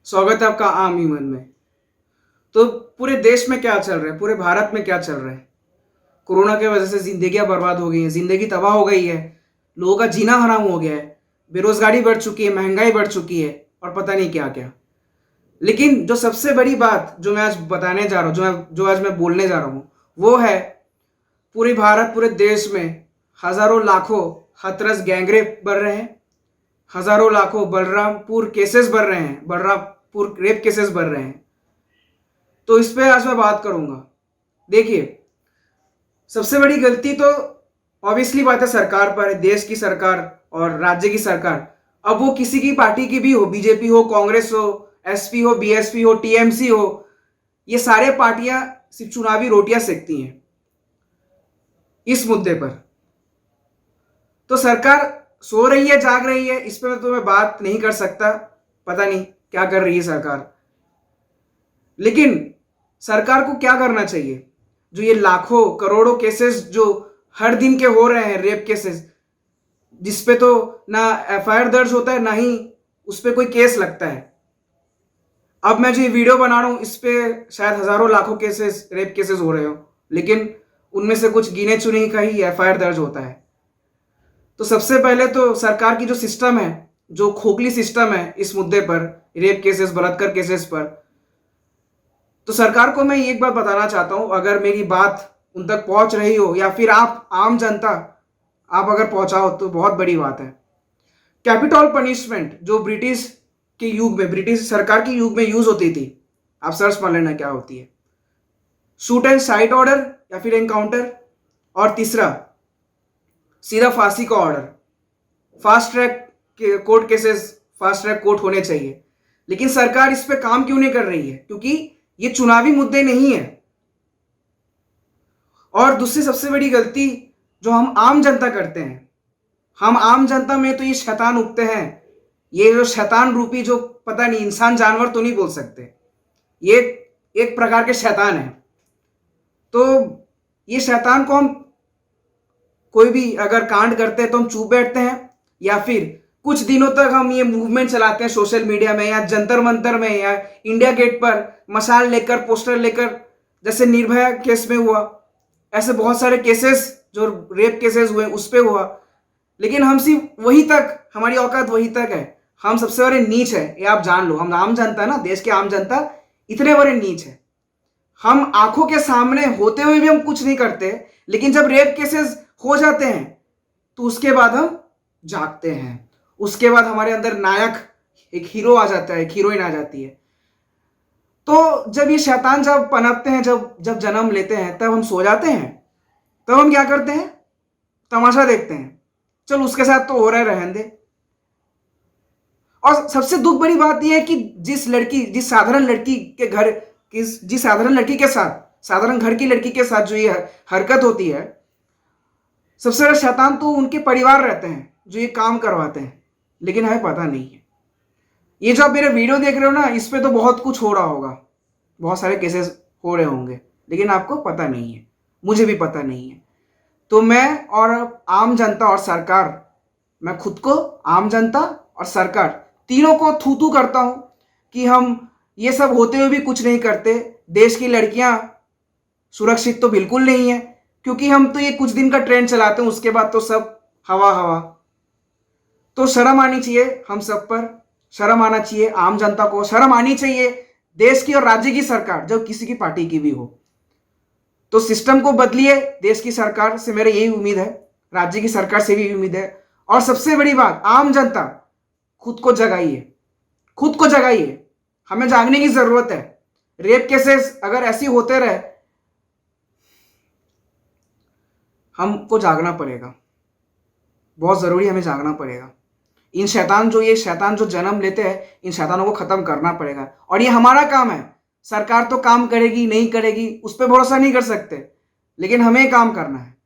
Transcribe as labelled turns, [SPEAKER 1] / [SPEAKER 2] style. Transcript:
[SPEAKER 1] स्वागत है आपका आम ही मन में। तो पूरे देश में क्या चल रहा है, पूरे भारत में क्या चल रहा है? कोरोना की वजह से जिंदगियां बर्बाद हो गई हैं, जिंदगी तबाह हो गई है, लोगों का जीना हराम हो गया है, बेरोजगारी बढ़ चुकी है, महंगाई बढ़ चुकी है और पता नहीं क्या क्या। लेकिन जो सबसे बड़ी बात जो मैं आज बताने जा रहा हूँ, जो आज मैं बोलने जा रहा हूँ, वो है पूरे भारत, पूरे देश में हजारों लाखों हाथरस गैंगरेप बढ़ रहे हैं, हजारों लाखों बलरामपुर केसेस बढ़ रहे हैं, बलरामपुर रेप केसेस बढ़ रहे हैं। तो इस पे आज मैं बात करूंगा। देखिए, सबसे बड़ी गलती तो ऑब्वियसली बात है सरकार पर है, देश की सरकार और राज्य की सरकार। अब वो किसी की पार्टी की भी हो, बीजेपी हो, कांग्रेस हो, एसपी हो, बीएसपी हो, टीएमसी हो, ये सारे पार्टियां सिर्फ चुनावी रोटियां सेकती हैं इस मुद्दे पर। तो सरकार सो रही है, जाग रही है, इस पर तो मैं बात नहीं कर सकता, पता नहीं क्या कर रही है सरकार। लेकिन सरकार को क्या करना चाहिए? जो ये लाखों करोड़ों केसेस जो हर दिन के हो रहे हैं, रेप केसेस, जिसपे तो ना एफआईआर दर्ज होता है, ना ही उस पर कोई केस लगता है। अब मैं जो ये वीडियो बना रहा हूं, इस पे शायद हजारों लाखों केसेस, रेप केसेस हो रहे हो, लेकिन उनमें से कुछ गिने चुने का ही एफआईआर दर्ज होता है। तो सबसे पहले तो सरकार की जो सिस्टम है, जो खोखली सिस्टम है इस मुद्दे पर, रेप केसेस, बलात्कार केसेस पर, तो सरकार को मैं एक बात बताना चाहता हूं, अगर मेरी बात उन तक पहुंच रही हो या फिर आप आम जनता आप अगर पहुंचाओ तो बहुत बड़ी बात है। कैपिटल पनिशमेंट जो ब्रिटिश के युग में, ब्रिटिश सरकार के युग में यूज होती थी, आप सर्च मार लेना क्या होती है। शूट एंड साइट ऑर्डर या फिर एनकाउंटर, और तीसरा सीधा फांसी का order. Fast track court cases, fast track court होने चाहिए। लेकिन सरकार इस पे काम क्यों नहीं कर रही है? क्योंकि ये चुनावी मुद्दे नहीं है। और दूसरी सबसे बड़ी गलती जो हम आम जनता करते हैं, हम आम जनता में तो ये शैतान उगते हैं, ये जो शैतान रूपी, जो पता नहीं, इंसान जानवर तो नहीं बोल सकते, ये एक प्रकार के शैतान है। तो ये शैतान को हम कोई भी अगर कांड करते हैं तो हम चुप बैठते हैं, या फिर कुछ दिनों तक हम ये मूवमेंट चलाते हैं सोशल मीडिया में, या जंतर मंतर में, या इंडिया गेट पर मशाल लेकर, पोस्टर लेकर, जैसे निर्भया केस में हुआ, ऐसे बहुत सारे केसेस जो रेप केसेस हुए उस पे हुआ। लेकिन हम सिर्फ वहीं तक, हमारी औकात वहीं तक है, हम सबसे बड़े नीच है, ये आप जान लो। हम आम जनता ना, देश के आम जनता इतने बड़े नीच है। हम आंखों के सामने होते हुए भी हम कुछ नहीं करते, लेकिन जब रेप केसेस हो जाते हैं तो उसके बाद हम जागते हैं। उसके बाद हमारे अंदर नायक, एक हीरो आ जाता है, एक हीरोइन आ जाती है। तो जब ये शैतान जब पनपते हैं, जब जब जन्म लेते हैं, तब हम सो जाते हैं। तब हम क्या करते हैं? तमाशा देखते हैं, चल उसके साथ तो हो रहा है, रहने दे। और सबसे दुख बड़ी बात यह है कि जिस साधारण लड़की के घर, जिस साधारण लड़की के साथ, साधारण घर की लड़की के साथ जो ये हरकत होती है, सबसे बड़ा शैतान तो उनके परिवार रहते हैं जो ये काम करवाते हैं। लेकिन हमें पता नहीं है। ये जो आप मेरे वीडियो देख रहे हो ना, इस पे तो बहुत कुछ हो रहा होगा, बहुत सारे केसेस हो रहे होंगे, लेकिन आपको पता नहीं है, मुझे भी पता नहीं है। तो मैं और आम जनता और सरकार, मैं खुद को, आम जनता और सरकार, तीनों को थू थू करता हूं कि हम ये सब होते हुए भी कुछ नहीं करते। देश की लड़कियां सुरक्षित तो बिल्कुल नहीं है, क्योंकि हम तो ये कुछ दिन का ट्रेंड चलाते हैं, उसके बाद तो सब हवा हवा। तो शर्म आनी चाहिए हम सब पर, शर्म आना चाहिए आम जनता को, शर्म आनी चाहिए देश की और राज्य की सरकार, जब किसी की पार्टी की भी हो। तो सिस्टम को बदलिए, देश की सरकार से मेरी यही उम्मीद है, राज्य की सरकार से भी उम्मीद है। और सबसे बड़ी बात, आम जनता खुद को जगाइए, खुद को जगाइए, हमें जागने की जरूरत है। रेप केसेस अगर ऐसे होते रहे, हमको जागना पड़ेगा, बहुत जरूरी, हमें जागना पड़ेगा। ये शैतान जो जन्म लेते हैं, इन शैतानों को खत्म करना पड़ेगा। और ये हमारा काम है। सरकार तो काम करेगी नहीं करेगी उस पर भरोसा नहीं कर सकते, लेकिन हमें काम करना है।